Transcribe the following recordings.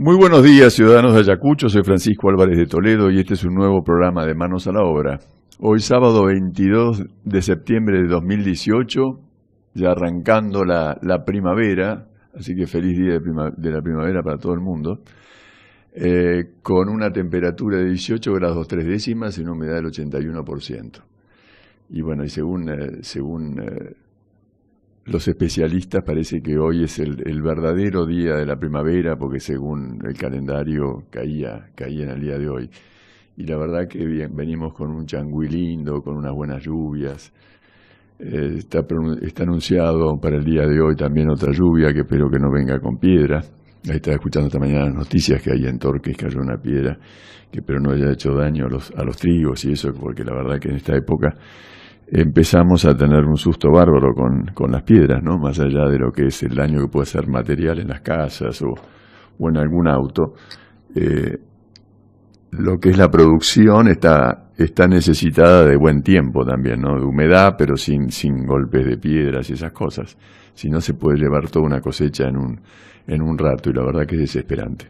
Muy buenos días, ciudadanos de Ayacucho. Soy Francisco Álvarez de Toledo y este es un nuevo programa de Manos a la Obra. Hoy sábado 22 de septiembre de 2018, ya arrancando la primavera, así que feliz día de la primavera para todo el mundo, con una temperatura de 18 grados 3 décimas y una humedad del 81%. Y bueno, y según los especialistas parece que hoy es el verdadero día de la primavera, porque según el calendario caía en el día de hoy. Y la verdad que bien, venimos con un changüí lindo, con unas buenas lluvias. Está anunciado para el día de hoy también otra lluvia, que espero que no venga con piedra. Ahí estaba escuchando esta mañana las noticias que ahí en Torques cayó una piedra, que espero no haya hecho daño a los trigos y eso, porque la verdad que en esta época empezamos a tener un susto bárbaro con las piedras, ¿no? Más allá de lo que es el daño que puede ser material en las casas o en algún auto, lo que es la producción está necesitada de buen tiempo también, ¿no? De humedad, pero sin golpes de piedras y esas cosas. Si no, se puede llevar toda una cosecha en un rato, y la verdad que es desesperante.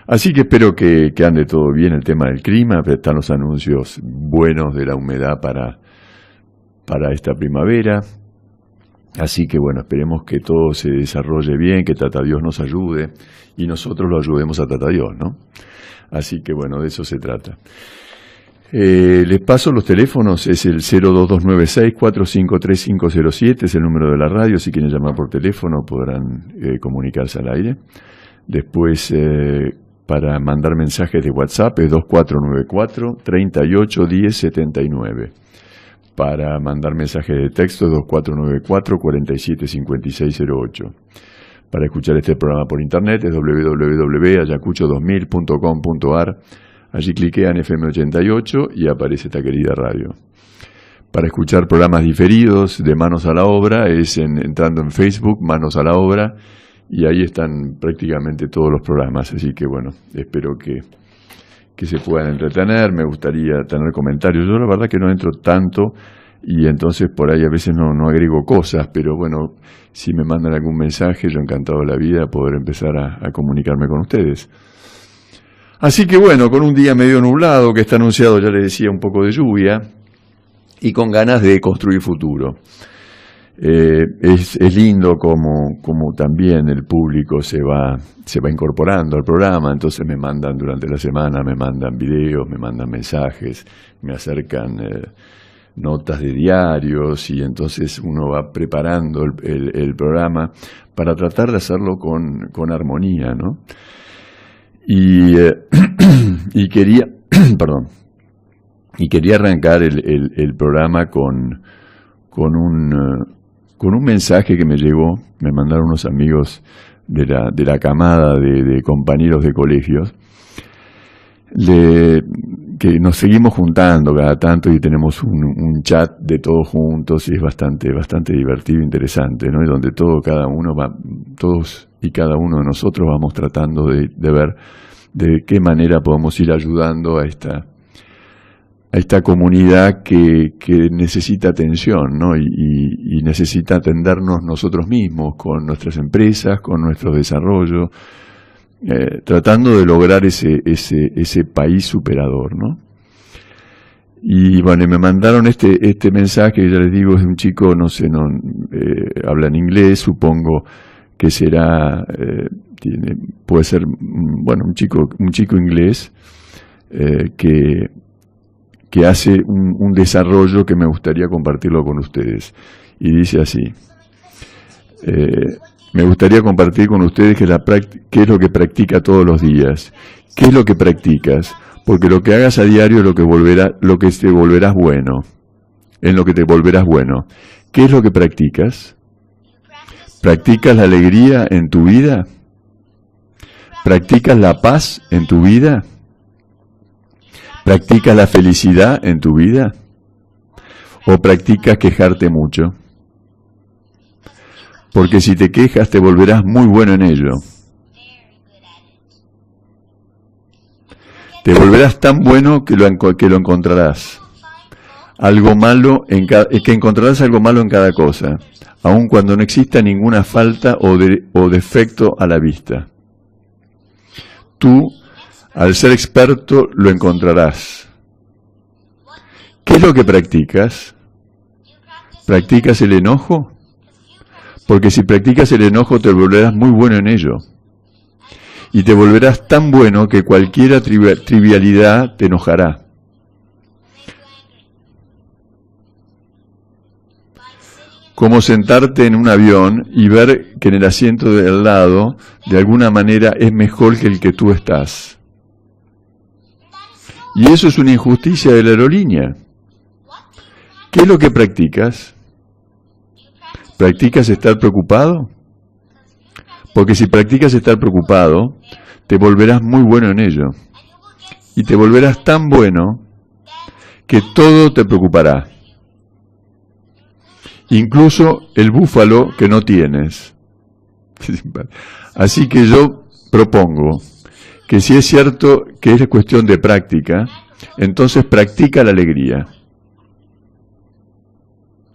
Así que espero que ande todo bien el tema del clima. Están los anuncios buenos de la humedad para esta primavera. Así que bueno, esperemos que todo se desarrolle bien, que Tata Dios nos ayude y nosotros lo ayudemos a Tata Dios, ¿no? Así que bueno, de eso se trata. Les paso los teléfonos, es el 02296-453507, es el número de la radio. Si quieren llamar por teléfono podrán comunicarse al aire. Después, para mandar mensajes de WhatsApp es 2494-381079. Para mandar mensajes de texto 2494-475608. Para escuchar este programa por internet es www.ayacucho2000.com.ar. Allí cliquean FM 88 y aparece esta querida radio. Para escuchar programas diferidos de Manos a la Obra es entrando en Facebook, Manos a la Obra, y ahí están prácticamente todos los programas. Así que bueno, espero que se puedan entretener. Me gustaría tener comentarios. Yo la verdad que no entro tanto y entonces por ahí a veces no agrego cosas, pero bueno, si me mandan algún mensaje, yo encantado de la vida poder empezar a comunicarme con ustedes. Así que bueno, con un día medio nublado que está anunciado, ya les decía, un poco de lluvia y con ganas de construir futuro. Es lindo como también el público se va incorporando al programa. Entonces me mandan durante la semana, me mandan videos, me mandan mensajes, me acercan notas de diarios, y entonces uno va preparando el programa para tratar de hacerlo con armonía, ¿no? Y quería arrancar el programa con un mensaje que me llegó. Me mandaron unos amigos de la camada de compañeros de colegios, que nos seguimos juntando cada tanto y tenemos un chat de todos juntos, y es bastante divertido e interesante, ¿no? Y donde todos y cada uno de nosotros vamos tratando de ver de qué manera podemos ir ayudando a esta comunidad que necesita atención, ¿no? Y necesita atendernos nosotros mismos, con nuestras empresas, con nuestro desarrollo, tratando de lograr ese país superador, ¿no? Y bueno, me mandaron este mensaje, ya les digo, es de un chico, no sé, habla en inglés, supongo que será, puede ser, bueno, un chico inglés que hace un desarrollo que me gustaría compartirlo con ustedes. Y dice así: me gustaría compartir con ustedes qué es lo que practica todos los días. ¿Qué es lo que practicas? Porque lo que hagas a diario es lo que te volverás bueno. En lo que te volverás bueno. ¿Qué es lo que practicas? ¿Practicas la alegría en tu vida? ¿Practicas la paz en tu vida? ¿Practicas la felicidad en tu vida? ¿O practicas quejarte mucho? Porque si te quejas te volverás muy bueno en ello. Te volverás tan bueno que lo encontrarás. Que encontrarás algo malo en cada cosa, aun cuando no exista ninguna falta o defecto a la vista. tú, al ser experto, lo encontrarás. ¿Qué es lo que practicas? ¿Practicas el enojo? Porque si practicas el enojo te volverás muy bueno en ello. Y te volverás tan bueno que cualquier trivialidad te enojará. Como sentarte en un avión y ver que en el asiento de al lado, de alguna manera, es mejor que el que tú estás. Y eso es una injusticia de la aerolínea. ¿Qué es lo que practicas? ¿Practicas estar preocupado? Porque si practicas estar preocupado, te volverás muy bueno en ello. Y te volverás tan bueno que todo te preocupará. Incluso el búfalo que no tienes. Así que yo propongo que si es cierto que es cuestión de práctica, entonces practica la alegría.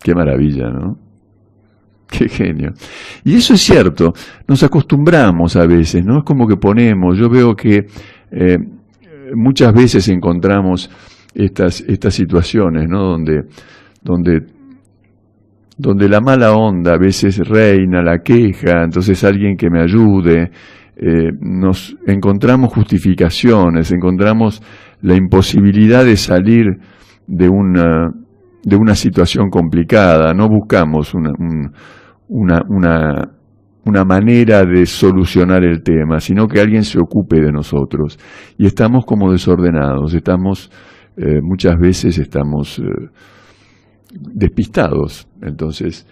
Qué maravilla, ¿no? Qué genio. Y eso es cierto, nos acostumbramos a veces, ¿no? Es como que ponemos, yo veo que muchas veces encontramos estas situaciones, ¿no? Donde la mala onda a veces reina, la queja, entonces alguien que me ayude, nos encontramos justificaciones, encontramos la imposibilidad de salir de una situación complicada, no buscamos una manera de solucionar el tema, sino que alguien se ocupe de nosotros. Y estamos como desordenados, muchas veces estamos despistados. Entonces,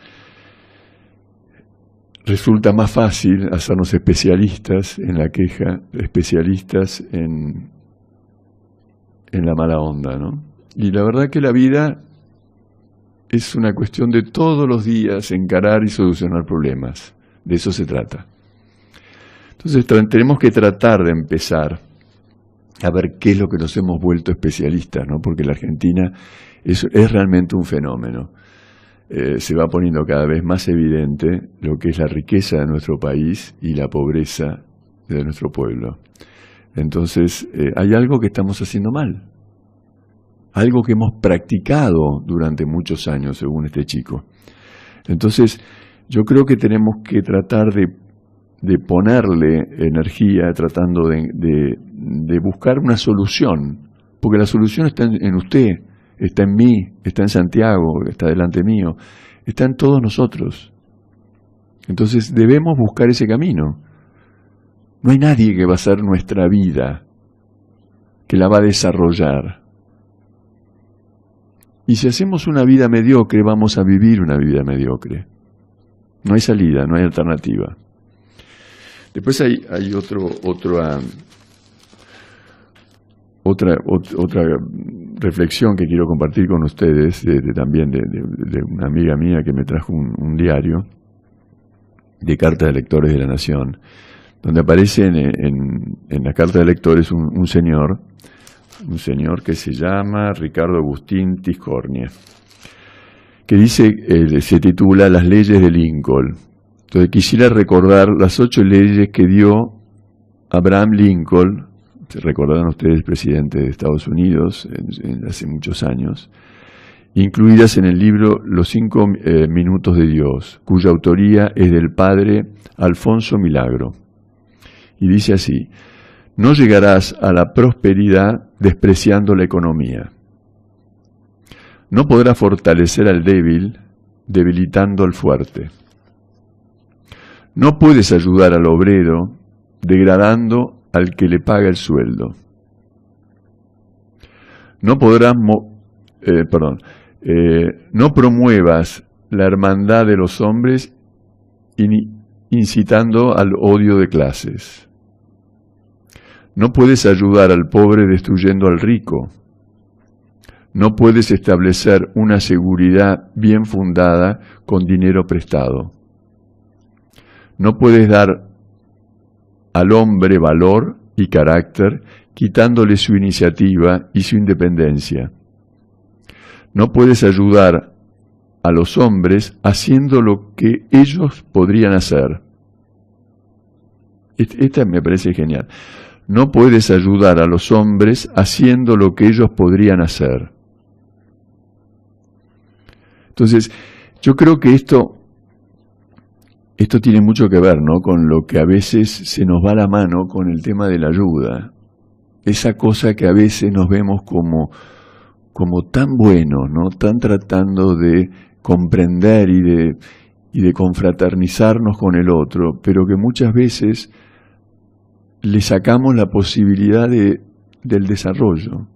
resulta más fácil hacernos especialistas en la queja, especialistas en la mala onda, ¿no? Y la verdad que la vida es una cuestión de todos los días encarar y solucionar problemas. De eso se trata. Entonces tenemos que tratar de empezar a ver qué es lo que nos hemos vuelto especialistas, ¿no? Porque la Argentina es realmente un fenómeno. Se va poniendo cada vez más evidente lo que es la riqueza de nuestro país y la pobreza de nuestro pueblo. Entonces, hay algo que estamos haciendo mal. Algo que hemos practicado durante muchos años, según este chico. Entonces, yo creo que tenemos que tratar de ponerle energía, tratando de buscar una solución, porque la solución está en usted, está en mí, está en Santiago, está delante mío, está en todos nosotros. Entonces, debemos buscar ese camino. No hay nadie que va a ser nuestra vida, que la va a desarrollar. Y si hacemos una vida mediocre, vamos a vivir una vida mediocre. No hay salida, no hay alternativa. Después hay otra reflexión que quiero compartir con ustedes, también de una amiga mía que me trajo un diario de cartas de lectores de La Nación, donde aparece en la carta de lectores un señor que se llama Ricardo Agustín Tiscornia, que dice, se titula Las leyes de Lincoln. Entonces quisiera recordar las 8 leyes que dio Abraham Lincoln, se recordarán ustedes, presidente de Estados Unidos hace muchos años, incluidas en el libro Los 5 minutos de Dios, cuya autoría es del padre Alfonso Milagro. Y dice así: no llegarás a la prosperidad despreciando la economía. No podrás fortalecer al débil debilitando al fuerte. No puedes ayudar al obrero degradando al que le paga el sueldo. No promuevas la hermandad de los hombres incitando al odio de clases. No puedes ayudar al pobre destruyendo al rico. No puedes establecer una seguridad bien fundada con dinero prestado. No puedes dar al hombre valor y carácter quitándole su iniciativa y su independencia. No puedes ayudar a los hombres haciendo lo que ellos podrían hacer. Esta me parece genial. no puedes ayudar a los hombres haciendo lo que ellos podrían hacer. Entonces, yo creo que esto tiene mucho que ver, ¿no?, con lo que a veces se nos va la mano con el tema de la ayuda. Esa cosa que a veces nos vemos como tan buenos, ¿no?, tan tratando de comprender y de confraternizarnos con el otro, pero que muchas veces le sacamos la posibilidad del desarrollo.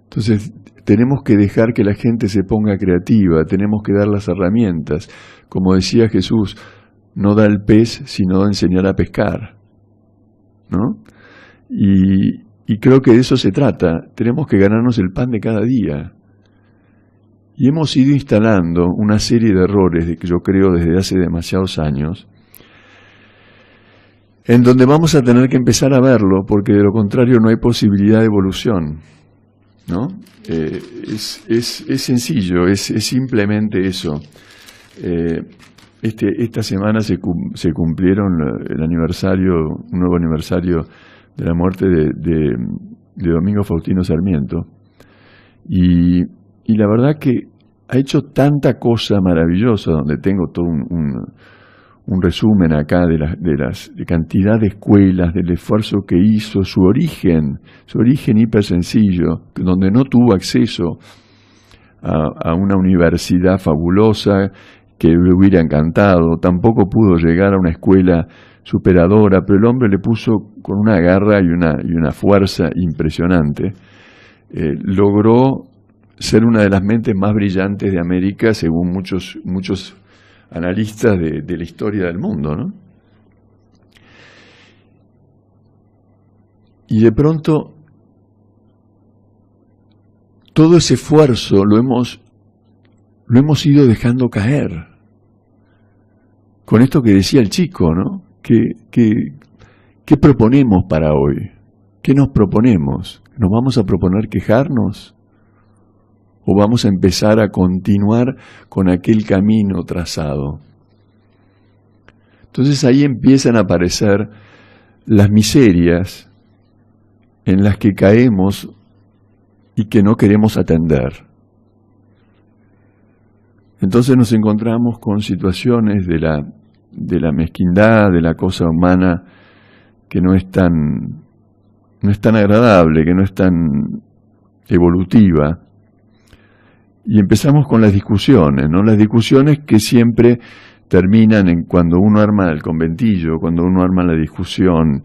Entonces, tenemos que dejar que la gente se ponga creativa, tenemos que dar las herramientas. Como decía Jesús, no da el pez, sino enseñar a pescar, ¿no? Y creo que de eso se trata. Tenemos que ganarnos el pan de cada día. Y hemos ido instalando una serie de errores, que yo creo desde hace demasiados años, en donde vamos a tener que empezar a verlo, porque de lo contrario no hay posibilidad de evolución, ¿no? Es sencillo, es simplemente eso. Esta semana se cumplieron un nuevo aniversario de la muerte de Domingo Faustino Sarmiento, y la verdad que ha hecho tanta cosa maravillosa, donde tengo todo un resumen acá de cantidad de escuelas, del esfuerzo que hizo, su origen hiper sencillo, donde no tuvo acceso a una universidad fabulosa que le hubiera encantado, tampoco pudo llegar a una escuela superadora, pero el hombre le puso con una garra y una fuerza impresionante, logró ser una de las mentes más brillantes de América, según muchos analistas de la historia del mundo, ¿no? Y de pronto, todo ese esfuerzo lo hemos ido dejando caer. Con esto que decía el chico, ¿no? ¿Qué proponemos para hoy? ¿Qué nos proponemos? ¿Nos vamos a proponer quejarnos? ¿O vamos a empezar a continuar con aquel camino trazado? Entonces ahí empiezan a aparecer las miserias en las que caemos y que no queremos atender. Entonces nos encontramos con situaciones de la mezquindad, de la cosa humana, que no es tan agradable, que no es tan evolutiva. Y empezamos con las discusiones, ¿no? Las discusiones que siempre terminan en cuando uno arma el conventillo, cuando uno arma la discusión.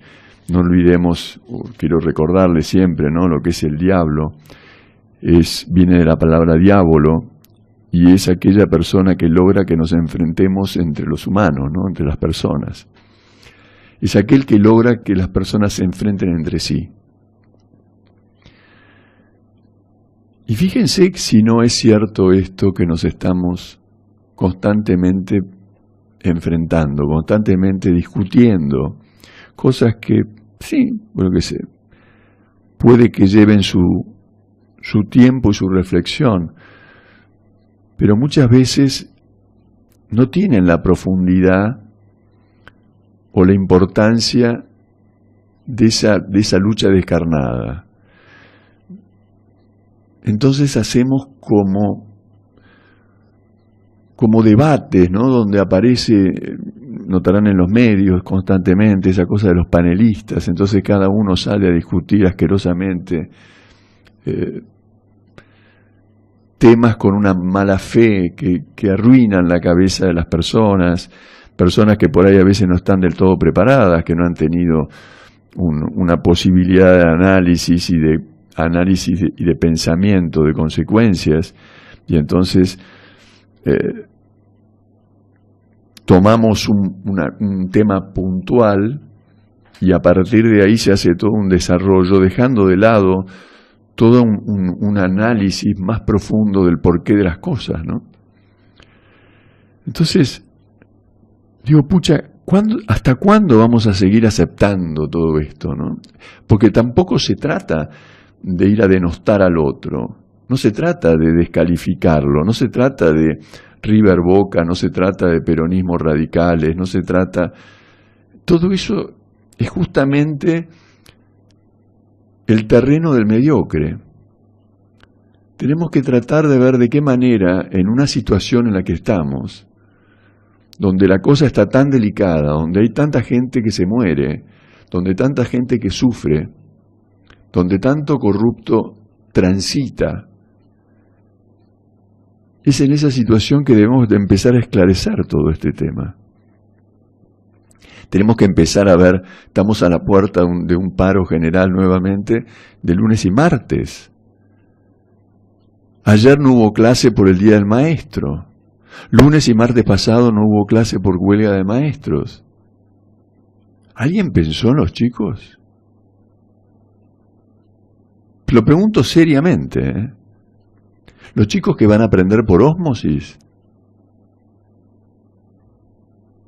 No olvidemos, quiero recordarle siempre, ¿no?, lo que es el diablo. Viene de la palabra diabolo, y es aquella persona que logra que nos enfrentemos entre los humanos, ¿no?, entre las personas. Es aquel que logra que las personas se enfrenten entre sí. Y fíjense si no es cierto esto, que nos estamos constantemente enfrentando, constantemente discutiendo, cosas que, sí, bueno, que sé, puede que lleven su tiempo y su reflexión, pero muchas veces no tienen la profundidad o la importancia de esa lucha descarnada. Entonces hacemos como debates, ¿no?, donde aparece, notarán en los medios constantemente esa cosa de los panelistas, entonces cada uno sale a discutir asquerosamente temas con una mala fe que arruinan la cabeza de las personas que por ahí a veces no están del todo preparadas, que no han tenido una posibilidad de análisis y de pensamiento, de consecuencias, y entonces tomamos un tema puntual y a partir de ahí se hace todo un desarrollo, dejando de lado todo un análisis más profundo del porqué de las cosas, ¿no? Entonces, digo, pucha, ¿hasta cuándo vamos a seguir aceptando todo esto, no? Porque tampoco se trata de ir a denostar al otro, no se trata de descalificarlo, no se trata de River Boca, no se trata de peronismo radicales, no se trata... Todo eso es justamente el terreno del mediocre. Tenemos que tratar de ver de qué manera, en una situación en la que estamos, donde la cosa está tan delicada, donde hay tanta gente que se muere, donde tanta gente que sufre, donde tanto corrupto transita, es en esa situación que debemos de empezar a esclarecer todo este tema. Tenemos que empezar a ver, estamos a la puerta de un paro general nuevamente, de lunes y martes. Ayer no hubo clase por el Día del Maestro. Lunes y martes pasado no hubo clase por huelga de maestros. ¿Alguien pensó en los chicos? Lo pregunto seriamente, ¿eh? ¿Los chicos que van a aprender por ósmosis?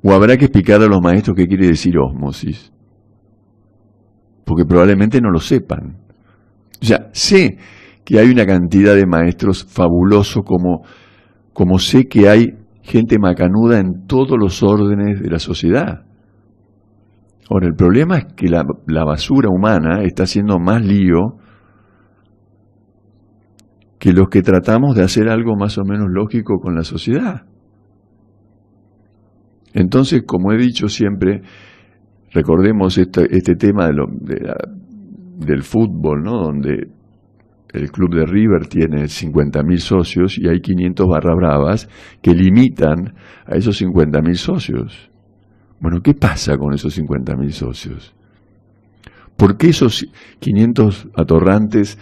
¿O habrá que explicar a los maestros qué quiere decir ósmosis? Porque probablemente no lo sepan. O sea, sé que hay una cantidad de maestros fabulosos como sé que hay gente macanuda en todos los órdenes de la sociedad. Ahora, el problema es que la basura humana está haciendo más lío que los que tratamos de hacer algo más o menos lógico con la sociedad. Entonces, como he dicho siempre, recordemos este tema del fútbol, ¿no? Donde el club de River tiene 50.000 socios y hay 500 barra bravas que limitan a esos 50.000 socios. Bueno, ¿qué pasa con esos 50.000 socios? ¿Por qué esos 500 atorrantes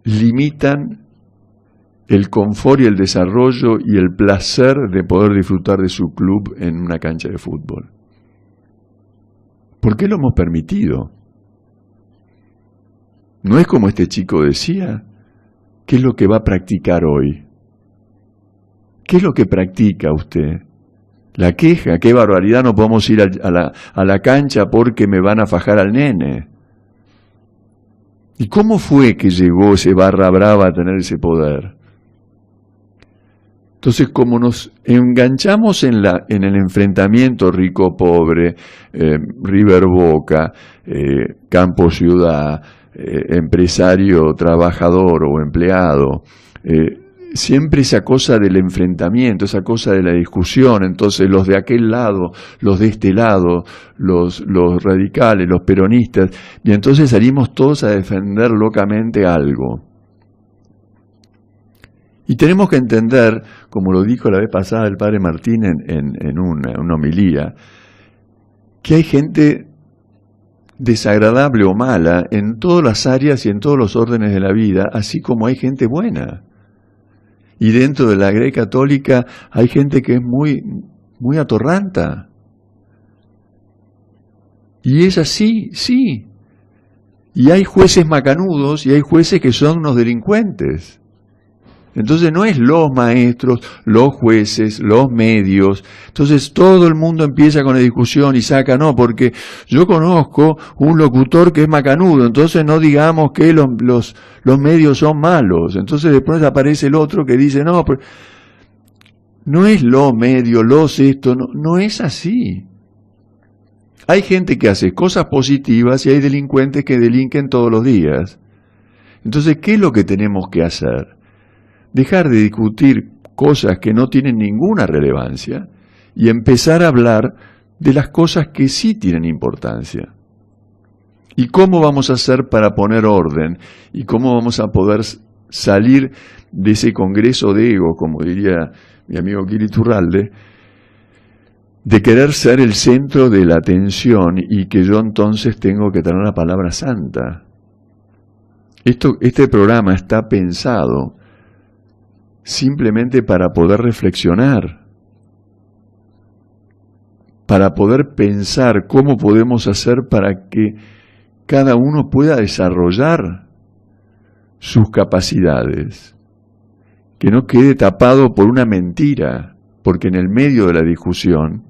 limitan el confort y el desarrollo y el placer de poder disfrutar de su club en una cancha de fútbol? ¿Por qué lo hemos permitido? ¿No es como este chico decía? ¿Qué es lo que va a practicar hoy? ¿Qué es lo que practica usted? La queja, qué barbaridad, no podemos ir a la cancha porque me van a fajar al nene. ¿Y cómo fue que llegó ese barra brava a tener ese poder? Entonces, como nos enganchamos en el enfrentamiento rico-pobre, River-Boca, campo-ciudad, empresario-trabajador o empleado, siempre esa cosa del enfrentamiento, esa cosa de la discusión, entonces los de aquel lado, los de este lado, los radicales, los peronistas, y entonces salimos todos a defender locamente algo. Y tenemos que entender, como lo dijo la vez pasada el padre Martín en una homilía, que hay gente desagradable o mala en todas las áreas y en todos los órdenes de la vida, así como hay gente buena. Y dentro de la Grey Católica hay gente que es muy, muy atorranta. Y es así, sí. Y hay jueces macanudos y hay jueces que son unos delincuentes. Entonces no es los maestros, los jueces, los medios. Entonces todo el mundo empieza con la discusión y saca, no, porque yo conozco un locutor que es macanudo, entonces no digamos que los medios son malos. Entonces después aparece el otro que dice, no, pero no es los medios, esto, no es así. Hay gente que hace cosas positivas y hay delincuentes que delinquen todos los días. Entonces, ¿qué es lo que tenemos que hacer? Dejar de discutir cosas que no tienen ninguna relevancia y empezar a hablar de las cosas que sí tienen importancia. ¿Y cómo vamos a hacer para poner orden? ¿Y cómo vamos a poder salir de ese congreso de ego, como diría mi amigo Kili Turralde, de querer ser el centro de la atención y que yo entonces tengo que tener la palabra santa? Este programa está pensado simplemente para poder reflexionar, para poder pensar cómo podemos hacer para que cada uno pueda desarrollar sus capacidades, que no quede tapado por una mentira, porque en el medio de la discusión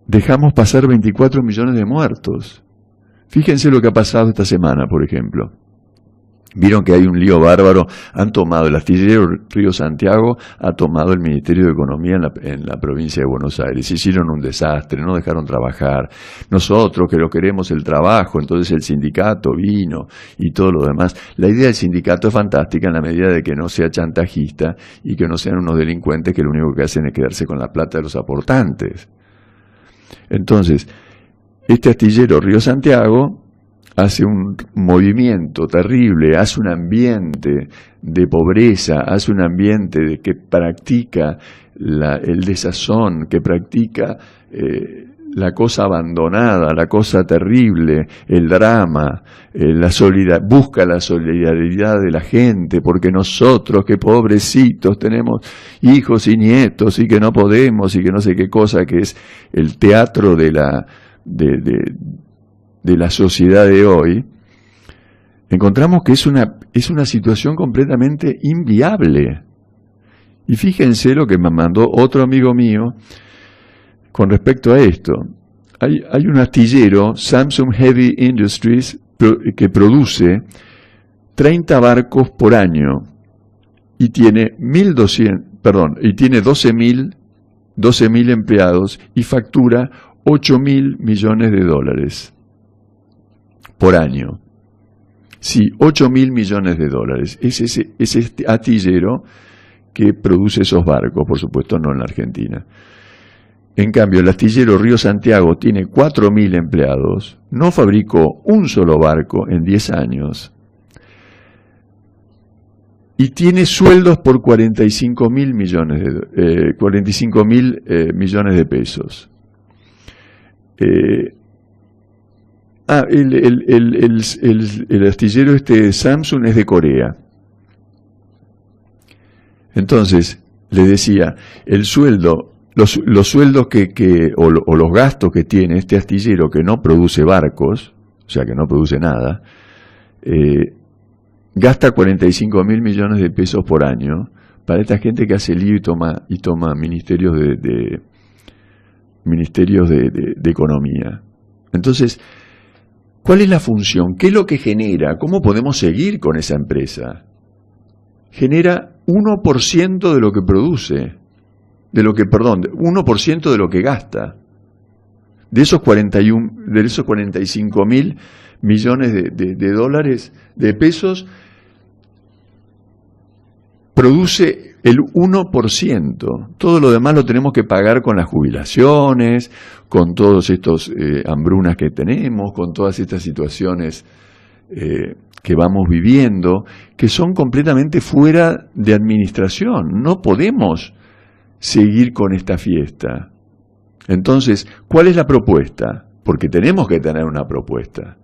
dejamos pasar 24 millones de muertos. Fíjense lo que ha pasado esta semana, por ejemplo. Vieron que hay un lío bárbaro, han tomado, el astillero Río Santiago ha tomado el Ministerio de Economía en la provincia de Buenos Aires, hicieron un desastre, no dejaron trabajar, nosotros que lo queremos el trabajo, entonces el sindicato vino y todo lo demás. La idea del sindicato es fantástica en la medida de que no sea chantajista y que no sean unos delincuentes que lo único que hacen es quedarse con la plata de los aportantes. Entonces, este astillero Río Santiago hace un movimiento terrible, hace un ambiente de pobreza, hace un ambiente que practica el desazón, que practica la cosa abandonada, la cosa terrible, el drama, busca la solidaridad de la gente, porque nosotros, que pobrecitos, tenemos hijos y nietos y que no podemos y que no sé qué cosa, que es el teatro de la sociedad de hoy, encontramos que es una situación completamente inviable. Y fíjense lo que me mandó otro amigo mío con respecto a esto. Hay un astillero, Samsung Heavy Industries, que produce 30 barcos por año y tiene 12.000 empleados y factura $8.000 millones por año. Sí, $8.000 millones. Es ese astillero que produce esos barcos, por supuesto no en la Argentina. En cambio, el astillero Río Santiago tiene 4.000 empleados, no fabricó un solo barco en 10 años y tiene sueldos por 45.000 millones de pesos. El astillero Samsung es de Corea. Entonces, le decía, el sueldo, los sueldos o los gastos que tiene este astillero que no produce barcos, o sea que no produce nada, gasta 45.000 millones de pesos por año para esta gente que hace lío y toma ministerios de economía. Entonces, ¿cuál es la función? ¿Qué es lo que genera? ¿Cómo podemos seguir con esa empresa? Genera 1% de lo que produce, 1% de lo que gasta. De esos 45.000 millones de dólares, de pesos, produce el 1%. Todo lo demás lo tenemos que pagar con las jubilaciones, con todos estos hambrunas que tenemos, con todas estas situaciones que vamos viviendo, que son completamente fuera de administración. No podemos seguir con esta fiesta. Entonces, ¿cuál es la propuesta? Porque tenemos que tener una propuesta.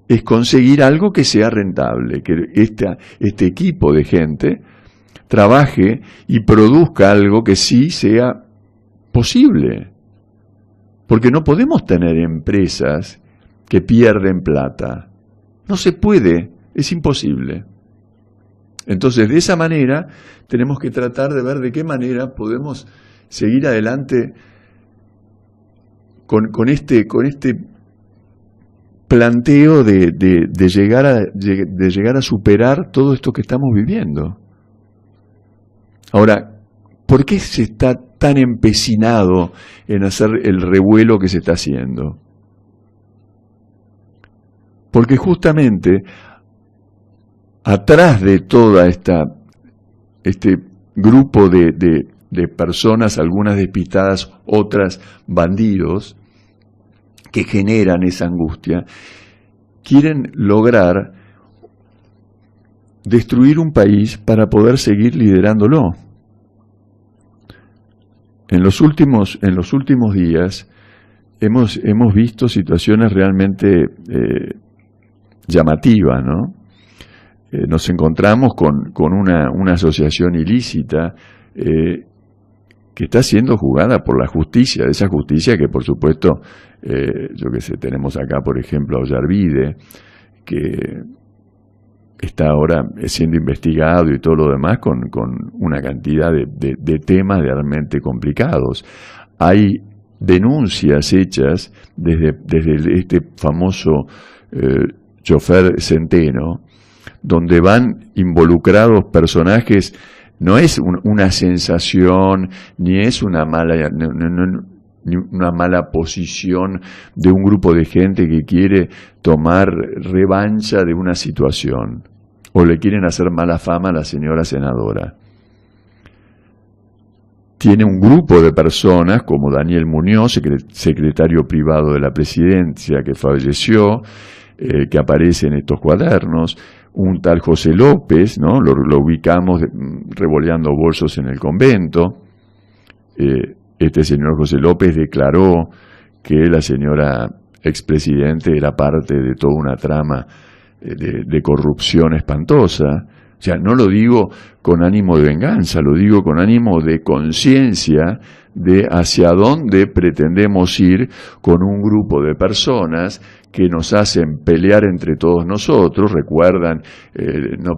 Es conseguir algo que sea rentable, que este equipo de gente trabaje y produzca algo que sí sea posible. Porque no podemos tener empresas que pierden plata. No se puede, es imposible. Entonces, de esa manera, tenemos que tratar de ver de qué manera podemos seguir adelante con este planteo de llegar a superar todo esto que estamos viviendo. Ahora, ¿por qué se está tan empecinado en hacer el revuelo que se está haciendo? Porque justamente atrás de toda este grupo de personas, algunas despistadas, otras bandidos, que generan esa angustia, quieren lograr destruir un país para poder seguir liderándolo. En los últimos días hemos visto situaciones realmente llamativas, ¿no? Nos encontramos con una asociación ilícita que está siendo jugada por la justicia, de esa justicia que por supuesto, tenemos acá por ejemplo a Ollarvide, que está ahora siendo investigado y todo lo demás con una cantidad de temas realmente complicados. Hay denuncias hechas desde este famoso chofer Centeno, donde van involucrados personajes, no es una sensación, ni es una mala, ni una mala posición de un grupo de gente que quiere tomar revancha de una situación, o le quieren hacer mala fama a la señora senadora. Tiene un grupo de personas, como Daniel Muñoz, secretario privado de la presidencia, que falleció, que aparece en estos cuadernos, un tal José López, ¿no? Lo ubicamos revoleando bolsos en el convento. Este señor José López declaró que la señora expresidente era parte de toda una trama de corrupción espantosa. O sea, no lo digo con ánimo de venganza, lo digo con ánimo de conciencia de hacia dónde pretendemos ir con un grupo de personas que nos hacen pelear entre todos nosotros. Recuerdan, no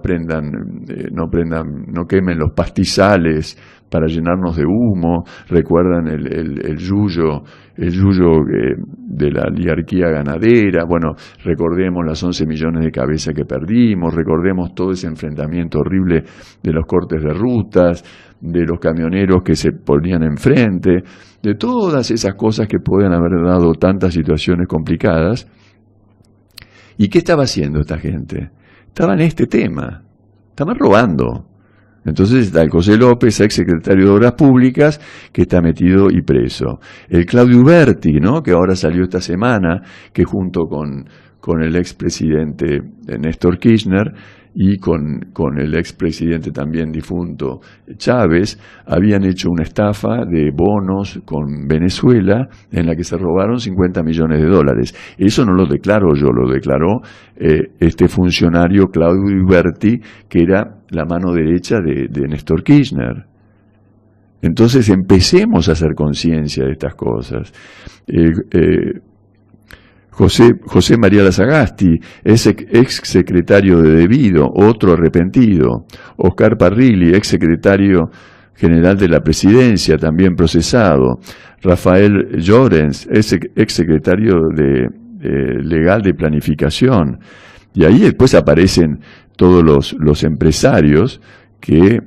quemen los pastizales para llenarnos de humo. Recuerdan el yuyo de la oligarquía ganadera. Bueno, recordemos las 11 millones de cabezas que perdimos, recordemos todo ese enfrentamiento horrible de los cortes de rutas, de los camioneros que se ponían enfrente, de todas esas cosas que pueden haber dado tantas situaciones complicadas. ¿Y qué estaba haciendo esta gente? Estaba en este tema, estaban robando. Entonces está el José López, ex secretario de Obras Públicas, que está metido y preso. El Claudio Uberti, ¿no?, que ahora salió esta semana, que junto con el expresidente Néstor Kirchner y con el expresidente también difunto Chávez, habían hecho una estafa de bonos con Venezuela en la que se robaron 50 millones de dólares. Eso no lo declaro yo, lo declaró este funcionario Claudio Uberti, que era la mano derecha de Néstor Kirchner. Entonces empecemos a hacer conciencia de estas cosas. José María Lazagasti, ex secretario de Debido, otro arrepentido. Oscar Parrilli, ex secretario general de la presidencia, también procesado. Rafael Llorens, ex secretario legal de planificación. Y ahí después aparecen todos los empresarios que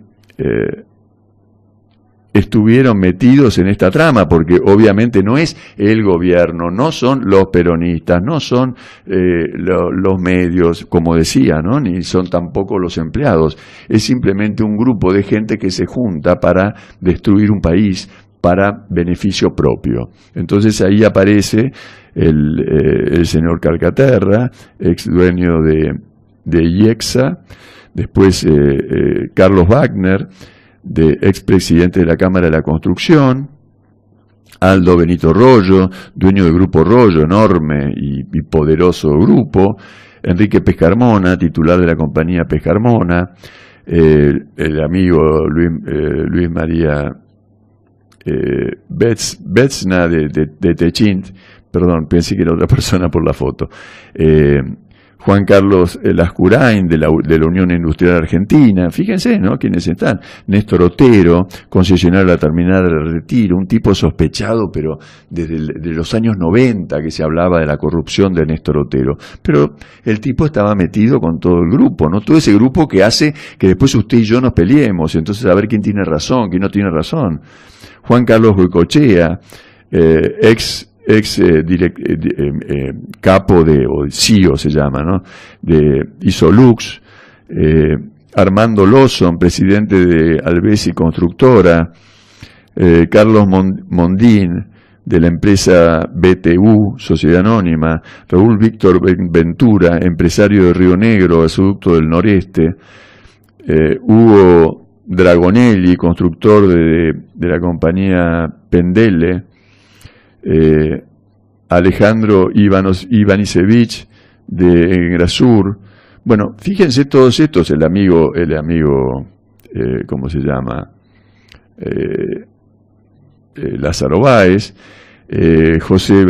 estuvieron metidos en esta trama, porque obviamente no es el gobierno, no son los peronistas, no son los medios, como decía, ¿no?, ni son tampoco los empleados. Es simplemente un grupo de gente que se junta para destruir un país para beneficio propio. Entonces ahí aparece el señor Calcaterra, ex dueño de IEXA, después Carlos Wagner, expresidente de la Cámara de la Construcción, Aldo Benito Rollo, dueño del Grupo Rollo, enorme y poderoso grupo, Enrique Pescarmona, titular de la compañía Pescarmona, el amigo Luis María Betzna de Techint, perdón, pensé que era otra persona por la foto, Juan Carlos Lascurain de la Unión Industrial Argentina, fíjense, ¿no?, quiénes están. Néstor Otero, concesionario de la terminal del Retiro, un tipo sospechado, pero desde los años 90 que se hablaba de la corrupción de Néstor Otero. Pero el tipo estaba metido con todo el grupo, ¿no? Todo ese grupo que hace que después usted y yo nos peleemos, entonces a ver quién tiene razón, quién no tiene razón. Juan Carlos Goicoechea, ex capo o CEO se llama, ¿no?, de Isolux, Armando Lawson, presidente de Alvesi Constructora, Carlos Mondín, de la empresa BTU, Sociedad Anónima, Raúl Víctor Ventura, empresario de Río Negro, gasoducto del Noreste, Hugo Dragonelli, constructor de la compañía Pendele, Alejandro Ivanisevich de Engrasur. Bueno, fíjense todos estos, el amigo, ¿cómo se llama? Lázaro Báez, José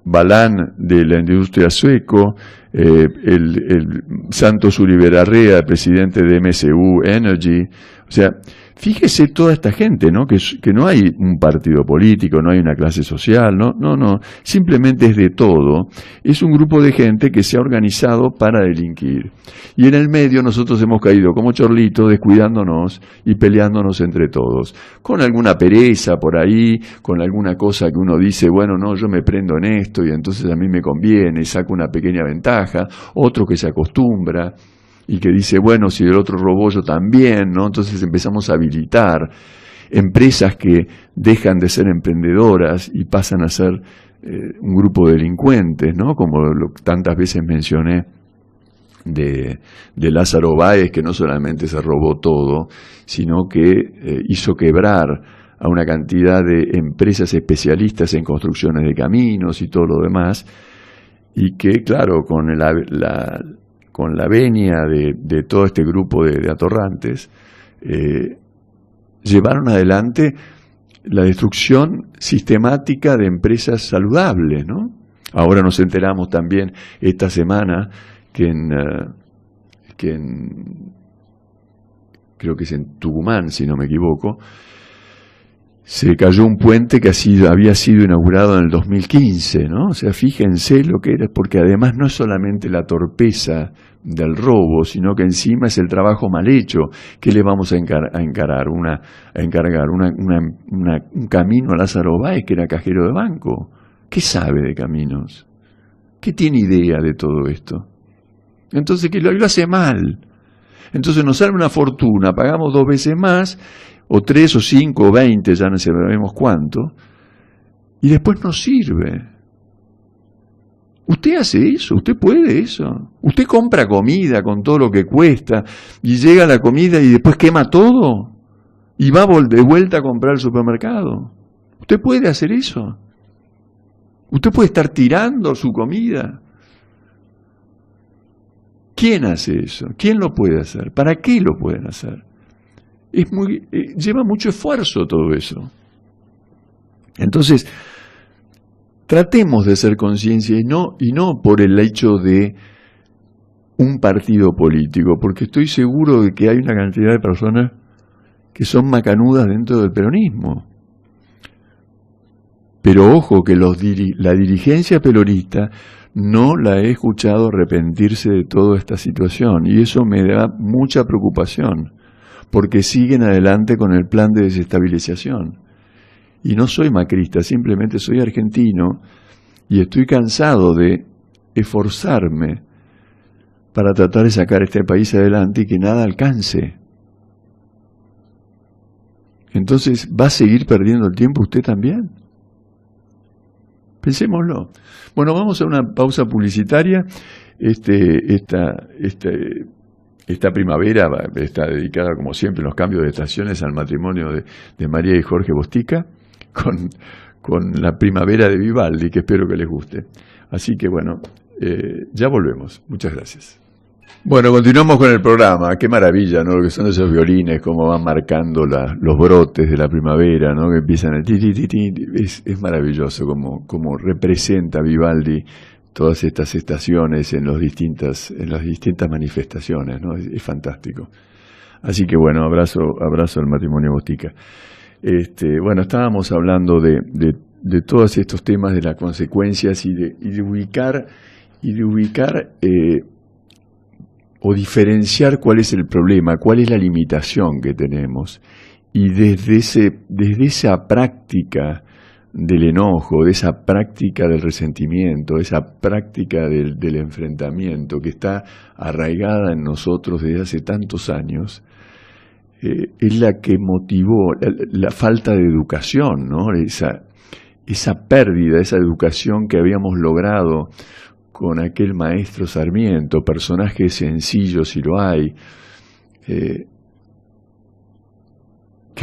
Balán de la industria Sueco, el Santos Uribe Larrea, presidente de MSU Energy. O sea, Fíjese toda esta gente, ¿no? Que no hay un partido político, no hay una clase social, no, simplemente es de todo. Es un grupo de gente que se ha organizado para delinquir. Y en el medio nosotros hemos caído como chorlitos, descuidándonos y peleándonos entre todos. Con alguna pereza por ahí, con alguna cosa que uno dice, bueno, no, yo me prendo en esto y entonces a mí me conviene, saco una pequeña ventaja, otro que se acostumbra y que dice, bueno, si el otro robó yo también, ¿no? Entonces empezamos a habilitar empresas que dejan de ser emprendedoras y pasan a ser un grupo de delincuentes, ¿no? Como tantas veces mencioné de Lázaro Báez, que no solamente se robó todo, sino que hizo quebrar a una cantidad de empresas especialistas en construcciones de caminos y todo lo demás, y que, claro, con la venia de todo este grupo de atorrantes, llevaron adelante la destrucción sistemática de empresas saludables, ¿no? Ahora nos enteramos también esta semana que creo que es en Tucumán, si no me equivoco, se cayó un puente que había sido inaugurado en el 2015, ¿no? O sea, fíjense lo que era, porque además no es solamente la torpeza del robo, sino que encima es el trabajo mal hecho. ¿Qué le vamos a encargar? Un camino a Lázaro Báez, que era cajero de banco. ¿Qué sabe de caminos? ¿Qué tiene idea de todo esto? Entonces, que lo hace mal. Entonces nos sale una fortuna, pagamos 2 veces más, o 3 o 5 o 20, ya no sabemos cuánto, y después no sirve. ¿Usted hace eso? ¿Usted puede eso? ¿Usted compra comida con todo lo que cuesta y llega la comida y después quema todo? ¿Y va de vuelta a comprar al supermercado? ¿Usted puede hacer eso? ¿Usted puede estar tirando su comida? ¿Quién hace eso? ¿Quién lo puede hacer? ¿Para qué lo pueden hacer? Lleva mucho esfuerzo todo eso. Entonces, tratemos de hacer conciencia y no por el hecho de un partido político, porque estoy seguro de que hay una cantidad de personas que son macanudas dentro del peronismo. Pero ojo que la dirigencia peronista no la he escuchado arrepentirse de toda esta situación, y eso me da mucha preocupación, porque siguen adelante con el plan de desestabilización. Y no soy macrista, simplemente soy argentino y estoy cansado de esforzarme para tratar de sacar este país adelante y que nada alcance. Entonces, ¿va a seguir perdiendo el tiempo usted también? Pensémoslo. Bueno, vamos a una pausa publicitaria. Esta primavera está dedicada, como siempre, en los cambios de estaciones al matrimonio de María y Jorge Bostica, con la primavera de Vivaldi, que espero que les guste. Así que bueno, ya volvemos. Muchas gracias. Bueno, continuamos con el programa. Qué maravilla, ¿no? Lo que son esos violines, cómo van marcando los brotes de la primavera, ¿no? Que empiezan a ti, ti, ti, ti. Es maravilloso como representa Vivaldi todas estas estaciones en las distintas manifestaciones, ¿no? Es fantástico. Así que bueno, abrazo al matrimonio Bostica. Bueno, estábamos hablando de todos estos temas, de las consecuencias y de ubicar o diferenciar cuál es el problema, cuál es la limitación que tenemos. Y desde esa práctica del enojo, de esa práctica del resentimiento, de esa práctica del enfrentamiento que está arraigada en nosotros desde hace tantos años, es la que motivó la falta de educación, ¿no? Esa pérdida, esa educación que habíamos logrado con aquel maestro Sarmiento, personaje sencillo si lo hay, que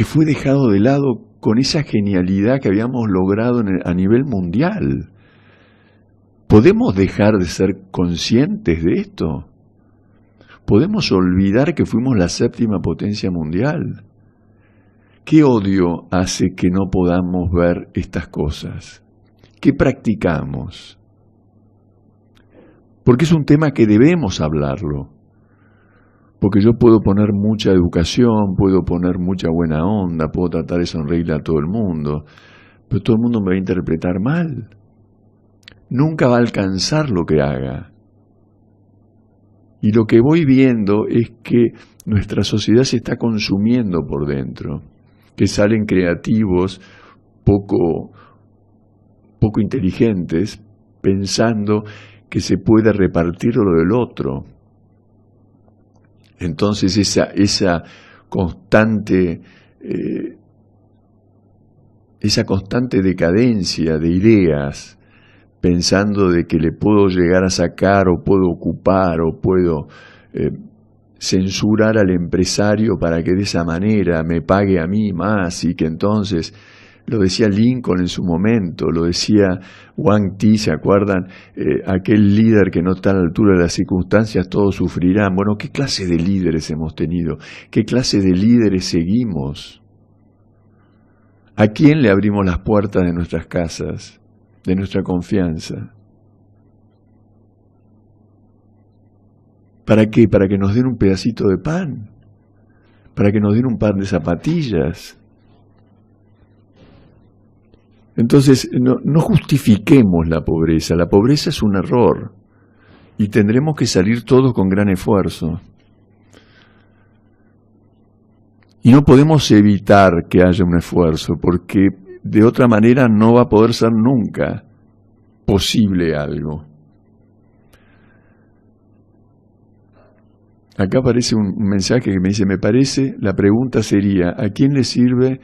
fue dejado de lado con esa genialidad que habíamos logrado a nivel mundial. ¿Podemos dejar de ser conscientes de esto? ¿Podemos olvidar que fuimos la 7ª potencia mundial? ¿Qué odio hace que no podamos ver estas cosas? ¿Qué practicamos? Porque es un tema que debemos hablarlo. Porque yo puedo poner mucha educación, puedo poner mucha buena onda, puedo tratar de sonreírle a todo el mundo, pero todo el mundo me va a interpretar mal. Nunca va a alcanzar lo que haga. Y lo que voy viendo es que nuestra sociedad se está consumiendo por dentro, que salen creativos poco inteligentes, pensando que se puede repartir lo del otro. Entonces esa constante decadencia de ideas, pensando de que le puedo llegar a sacar o puedo ocupar o puedo censurar al empresario para que de esa manera me pague a mí más, y que entonces, lo decía Lincoln en su momento, lo decía Wang Ti, ¿se acuerdan? Aquel líder que no está a la altura de las circunstancias, todos sufrirán. Bueno, ¿qué clase de líderes hemos tenido? ¿Qué clase de líderes seguimos? ¿A quién le abrimos las puertas de nuestras casas, de nuestra confianza? ¿Para qué? Para que nos den un pedacito de pan, para que nos den un par de zapatillas. Entonces, no justifiquemos la pobreza es un error, y tendremos que salir todos con gran esfuerzo. Y no podemos evitar que haya un esfuerzo, porque de otra manera no va a poder ser nunca posible algo. Acá aparece un mensaje que me dice, me parece, la pregunta sería, ¿a quién le sirve?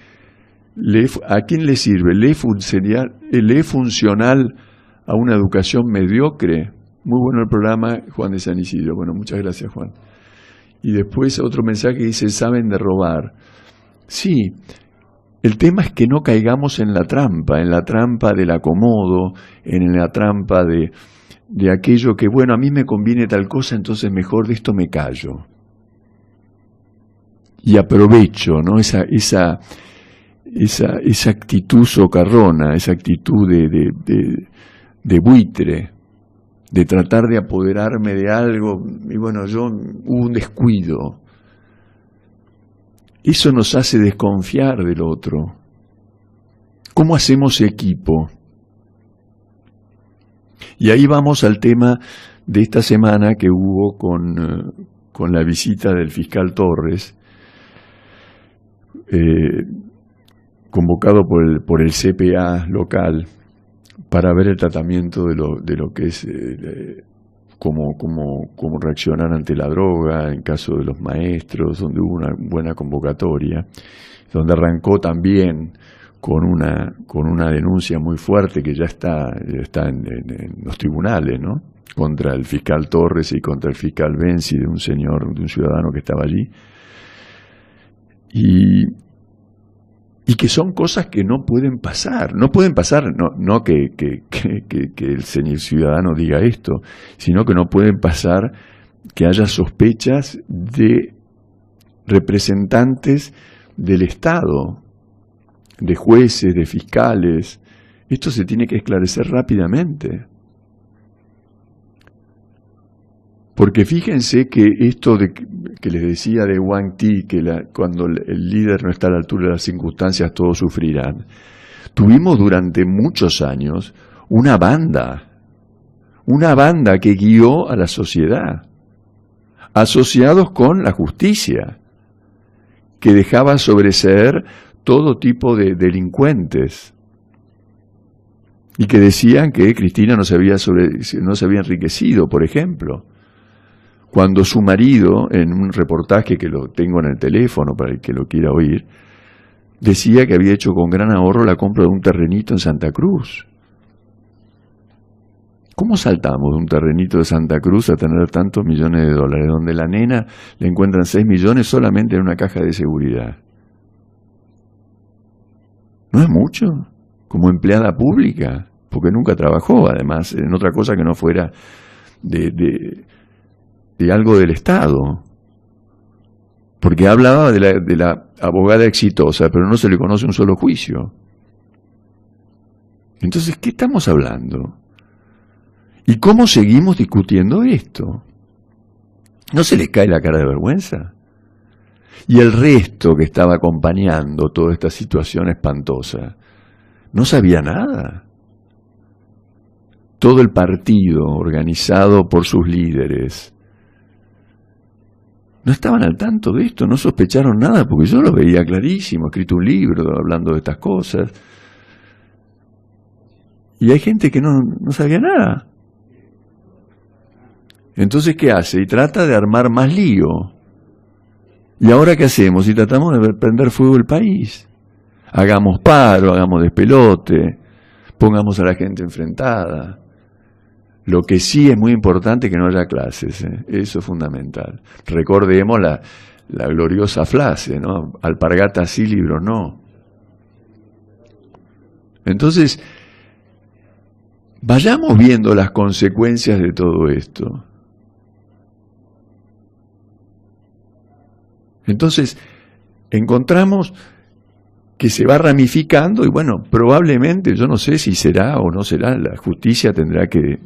¿A quién le sirve? ¿Le funcional a una educación mediocre? Muy bueno el programa, Juan de San Isidro. Bueno, muchas gracias, Juan. Y después otro mensaje que dice, saben de robar. Sí, el tema es que no caigamos en la trampa del acomodo, en la trampa de aquello que, bueno, a mí me conviene tal cosa, entonces mejor de esto me callo. Y aprovecho, ¿no? Esa actitud socarrona, esa actitud de buitre, de tratar de apoderarme de algo, y bueno, hubo un descuido. Eso nos hace desconfiar del otro. ¿Cómo hacemos equipo? Y ahí vamos al tema de esta semana que hubo con la visita del fiscal Torres, convocado por el CPA local para ver el tratamiento de lo que es cómo reaccionar ante la droga en caso de los maestros, donde hubo una buena convocatoria, donde arrancó también con una denuncia muy fuerte que ya está en los tribunales, ¿no? Contra el fiscal Torres y contra el fiscal Benzi, de un ciudadano que estaba allí. Y que son cosas que no pueden pasar. No pueden pasar, no que el señor ciudadano diga esto, sino que no pueden pasar que haya sospechas de representantes del Estado, de jueces, de fiscales. Esto se tiene que esclarecer rápidamente. Porque fíjense que esto que les decía de Wang Ti, que cuando el líder no está a la altura de las circunstancias, todos sufrirán. Tuvimos durante muchos años una banda que guió a la sociedad, asociados con la justicia, que dejaba sobreseer todo tipo de delincuentes, y que decían que Cristina no se había enriquecido, por ejemplo. Cuando su marido, en un reportaje que lo tengo en el teléfono para el que lo quiera oír, decía que había hecho con gran ahorro la compra de un terrenito en Santa Cruz. ¿Cómo saltamos de un terrenito de Santa Cruz a tener tantos millones de dólares, donde la nena le encuentran 6 millones solamente en una caja de seguridad? ¿No es mucho? Como empleada pública, porque nunca trabajó, además, en otra cosa que no fuera de algo del Estado, porque hablaba de la abogada exitosa, pero no se le conoce un solo juicio. Entonces, ¿qué estamos hablando? ¿Y cómo seguimos discutiendo esto? ¿No se les cae la cara de vergüenza? Y el resto que estaba acompañando toda esta situación espantosa, no sabía nada. Todo el partido, organizado por sus líderes, no estaban al tanto de esto, no sospecharon nada, porque yo lo veía clarísimo, escrito un libro hablando de estas cosas. Y hay gente que no sabía nada. Entonces, ¿qué hace? Y trata de armar más lío. ¿Y ahora qué hacemos? Y tratamos de prender fuego el país. Hagamos paro, hagamos despelote, pongamos a la gente enfrentada. Lo que sí es muy importante es que no haya clases, eso es fundamental. Recordemos la gloriosa frase, ¿no? Alpargatas sí, libros no. Entonces, vayamos viendo las consecuencias de todo esto. Entonces, encontramos que se va ramificando y bueno, probablemente, yo no sé si será o no será, la justicia tendrá que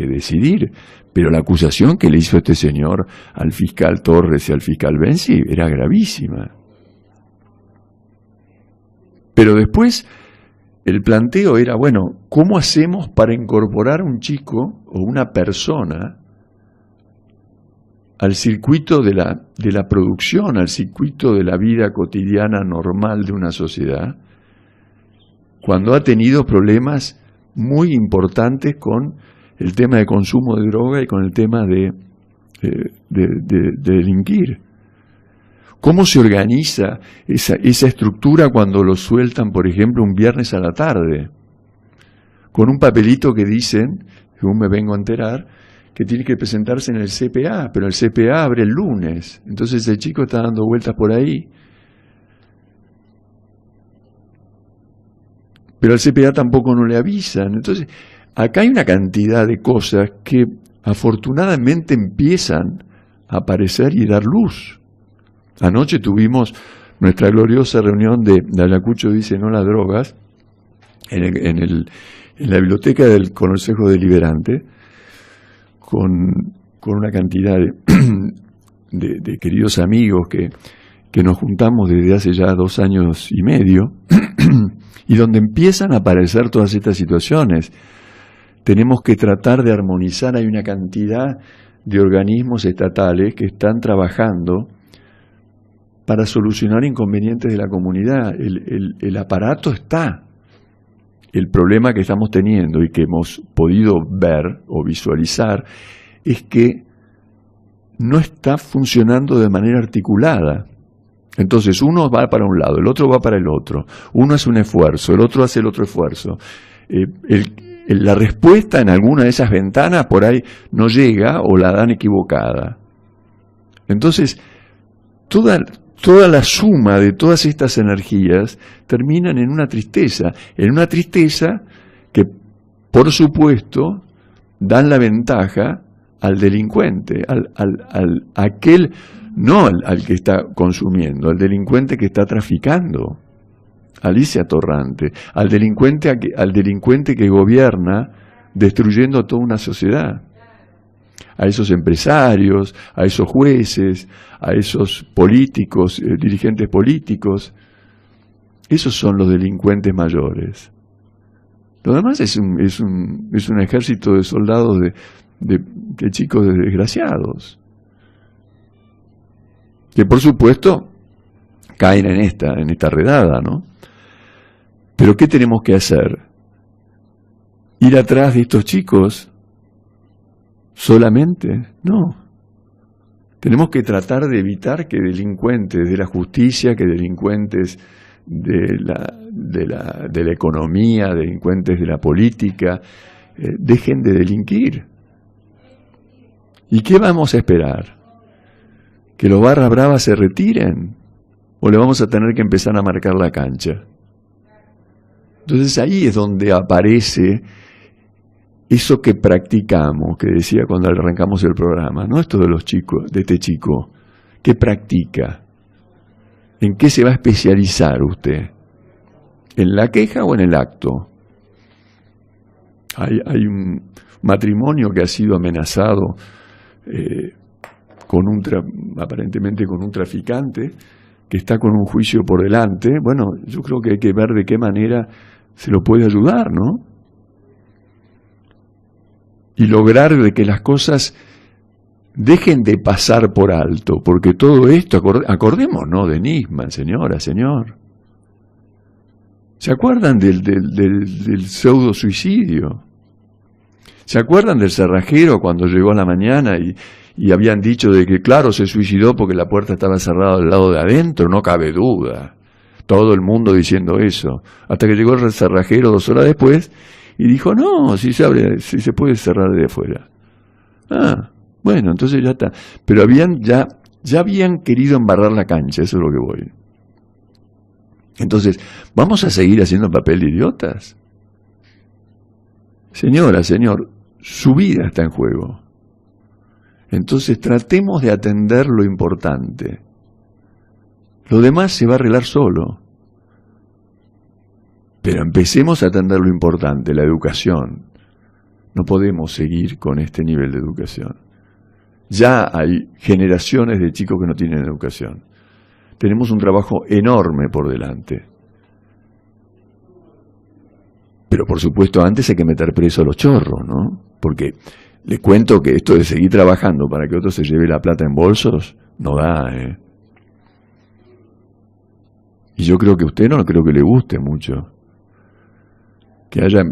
decidir, pero la acusación que le hizo este señor al fiscal Torres y al fiscal Benzi era gravísima. Pero después el planteo era, bueno, ¿cómo hacemos para incorporar un chico o una persona al circuito de la producción, al circuito de la vida cotidiana normal de una sociedad, cuando ha tenido problemas muy importantes con el tema de consumo de droga y con el tema de delinquir? ¿Cómo se organiza esa estructura cuando lo sueltan, por ejemplo, un viernes a la tarde? Con un papelito que dicen, según me vengo a enterar, que tiene que presentarse en el CPA, pero el CPA abre el lunes. Entonces el chico está dando vueltas por ahí. Pero al CPA tampoco no le avisan. Entonces, acá hay una cantidad de cosas que afortunadamente empiezan a aparecer y dar luz. Anoche tuvimos nuestra gloriosa reunión de Ayacucho dice no las drogas, en la biblioteca del Consejo Deliberante, con una cantidad de queridos amigos que nos juntamos desde hace ya 2 años y medio, y donde empiezan a aparecer todas estas situaciones. Tenemos que tratar de armonizar, hay una cantidad de organismos estatales que están trabajando para solucionar inconvenientes de la comunidad. El aparato está. El problema que estamos teniendo y que hemos podido ver o visualizar es que no está funcionando de manera articulada. Entonces uno va para un lado, el otro va para el otro. Uno hace un esfuerzo, el otro hace el otro esfuerzo. La respuesta en alguna de esas ventanas por ahí no llega o la dan equivocada. Entonces, toda la suma de todas estas energías terminan en una tristeza que, por supuesto, dan la ventaja al delincuente, aquel, no al que está consumiendo, al delincuente que está traficando, Alicia Torrante, al delincuente que gobierna destruyendo a toda una sociedad. A esos empresarios, a esos jueces, a esos políticos, dirigentes políticos. Esos son los delincuentes mayores. Lo demás es un ejército de soldados de chicos desgraciados, que por supuesto caen en esta redada, ¿no? Pero ¿qué tenemos que hacer? ¿Ir atrás de estos chicos solamente? No. Tenemos que tratar de evitar que delincuentes de la justicia, que delincuentes de la economía, delincuentes de la política, dejen de delinquir. ¿Y qué vamos a esperar? ¿Que los barras bravas se retiren? ¿O le vamos a tener que empezar a marcar la cancha? Entonces ahí es donde aparece eso que practicamos, que decía cuando arrancamos el programa, ¿no? Esto de los chicos, de este chico, ¿qué practica? ¿En qué se va a especializar usted? ¿En la queja o en el acto? Hay un matrimonio que ha sido amenazado aparentemente con un traficante que está con un juicio por delante. Bueno, yo creo que hay que ver de qué manera se lo puede ayudar, ¿no? Y lograr de que las cosas dejen de pasar por alto, porque todo esto, acordémonos de Nisman, señora, señor. ¿Se acuerdan del pseudo suicidio? ¿Se acuerdan del cerrajero cuando llegó a la mañana y habían dicho de que, claro, se suicidó porque la puerta estaba cerrada del lado de adentro? No cabe duda. Todo el mundo diciendo eso. Hasta que llegó el cerrajero 2 horas después y dijo, no, si se puede cerrar de afuera. Ah, bueno, entonces ya está. Pero ya habían querido embarrar la cancha, eso es lo que voy. Entonces, ¿vamos a seguir haciendo papel de idiotas? Señora, señor, su vida está en juego. Entonces tratemos de atender lo importante. Lo demás se va a arreglar solo. Pero empecemos a atender lo importante, la educación. No podemos seguir con este nivel de educación. Ya hay generaciones de chicos que no tienen educación. Tenemos un trabajo enorme por delante. Pero por supuesto antes hay que meter preso a los chorros, ¿no? Porque le cuento que esto de seguir trabajando para que otro se lleve la plata en bolsos, no da, ¿eh? Y yo creo que a usted no creo que le guste mucho. Que haya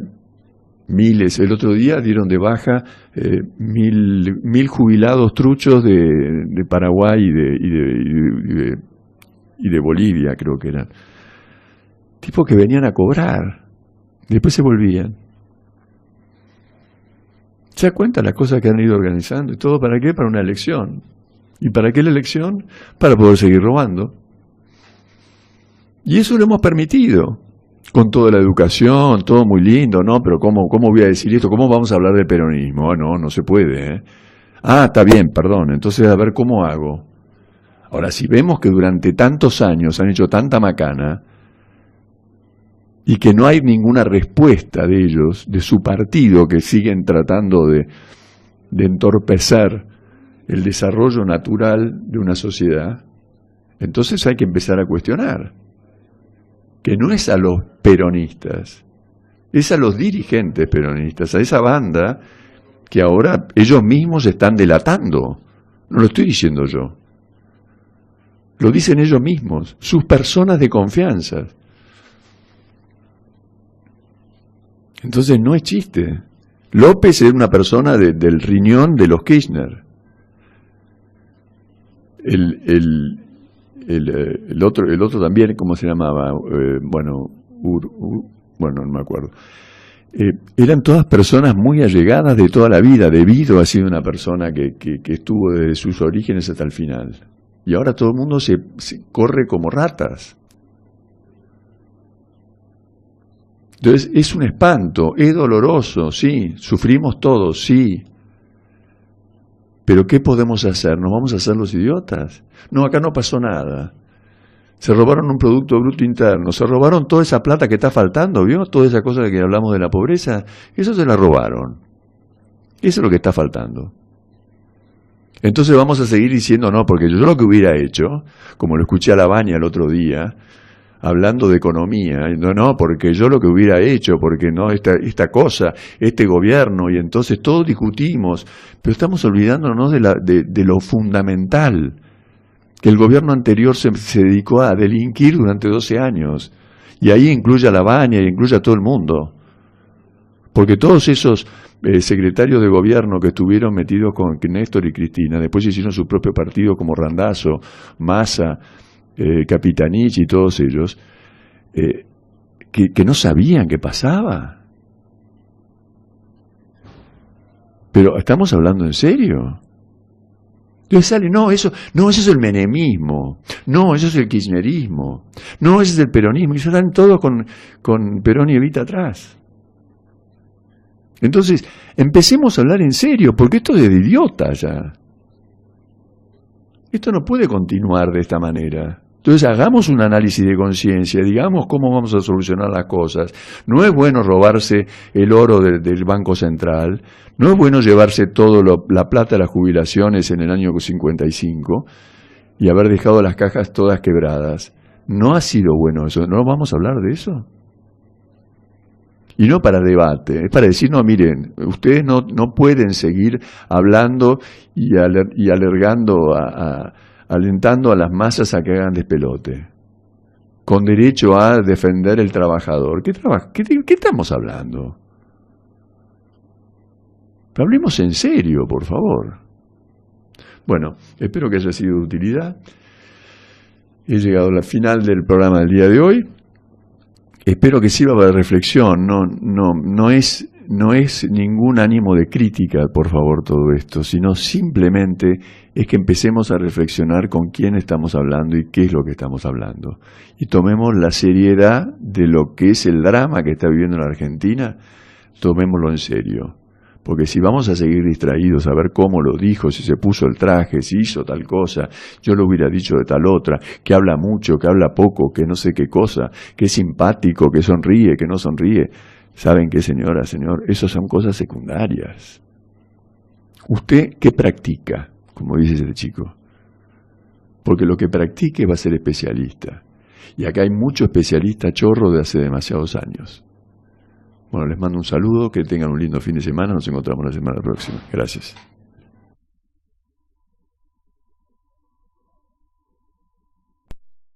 miles, el otro día dieron de baja 1.000 jubilados truchos de Paraguay y de Bolivia, creo que eran. Tipos que venían a cobrar. Después se volvían. ¿Se da cuenta las cosas que han ido organizando? ¿Y todo para qué? Para una elección. ¿Y para qué la elección? Para poder seguir robando. Y eso lo hemos permitido. Con toda la educación, todo muy lindo, ¿no? Pero ¿cómo voy a decir esto? ¿Cómo vamos a hablar del peronismo? No se puede, ¿eh? Ah, está bien, perdón. Entonces, a ver, ¿cómo hago? Ahora, si vemos que durante tantos años han hecho tanta macana, y que no hay ninguna respuesta de ellos, de su partido, que siguen tratando de entorpecer el desarrollo natural de una sociedad, entonces hay que empezar a cuestionar. Que no es a los peronistas, es a los dirigentes peronistas, a esa banda que ahora ellos mismos están delatando. No lo estoy diciendo yo. Lo dicen ellos mismos, sus personas de confianza. Entonces no es chiste. López era una persona del riñón de los Kirchner. El otro también, ¿cómo se llamaba? Bueno, no me acuerdo. Eran todas personas muy allegadas de toda la vida. Debido ha sido una persona que estuvo desde sus orígenes hasta el final. Y ahora todo el mundo se corre como ratas. Entonces es un espanto, es doloroso, sí, sufrimos todos, sí. Pero ¿qué podemos hacer? ¿Nos vamos a hacer los idiotas? No, acá no pasó nada. Se robaron un Producto Bruto Interno, se robaron toda esa plata que está faltando, ¿vio? Toda esa cosa de que hablamos de la pobreza, eso se la robaron. Eso es lo que está faltando. Entonces vamos a seguir diciendo, no, porque yo lo que hubiera hecho, como lo escuché a Labaña el otro día, hablando de economía, no, porque yo lo que hubiera hecho, porque no, esta cosa, este gobierno, y entonces todos discutimos, pero estamos olvidándonos de lo fundamental, que el gobierno anterior se dedicó a delinquir durante 12 años, y ahí incluye a Labaña y incluye a todo el mundo, porque todos esos secretarios de gobierno que estuvieron metidos con Néstor y Cristina, después hicieron su propio partido como Randazzo, Massa, Capitanich y todos ellos, que no sabían qué pasaba. Pero estamos hablando en serio. Entonces sale, eso es el menemismo, no, eso es el kirchnerismo, no, ese es el peronismo, y se dan todos con Perón y Evita atrás. Entonces, empecemos a hablar en serio, porque esto es de idiota ya. Esto no puede continuar de esta manera. Entonces hagamos un análisis de conciencia, digamos cómo vamos a solucionar las cosas. No es bueno robarse el oro del Banco Central, no es bueno llevarse toda la plata de las jubilaciones en el año 55 y haber dejado las cajas todas quebradas. No ha sido bueno eso, ¿no vamos a hablar de eso? Y no para debate, es para decir, no, miren, ustedes no pueden seguir hablando y alergando alentando a las masas a que hagan despelote, con derecho a defender el trabajador. ¿Qué estamos hablando? Hablemos en serio, por favor. Bueno, espero que haya sido de utilidad. He llegado al final del programa del día de hoy. Espero que sirva para reflexión. No es ningún ánimo de crítica, por favor, todo esto, sino simplemente es que empecemos a reflexionar con quién estamos hablando y qué es lo que estamos hablando. Y tomemos la seriedad de lo que es el drama que está viviendo la Argentina, tomémoslo en serio. Porque si vamos a seguir distraídos a ver cómo lo dijo, si se puso el traje, si hizo tal cosa, yo lo hubiera dicho de tal otra, que habla mucho, que habla poco, que no sé qué cosa, que es simpático, que sonríe, que no sonríe. ¿Saben qué, señora, señor? Esas son cosas secundarias. ¿Usted qué practica? Como dice ese chico. Porque lo que practique va a ser especialista. Y acá hay mucho especialista chorro de hace demasiados años. Bueno, les mando un saludo, que tengan un lindo fin de semana, nos encontramos la semana próxima. Gracias.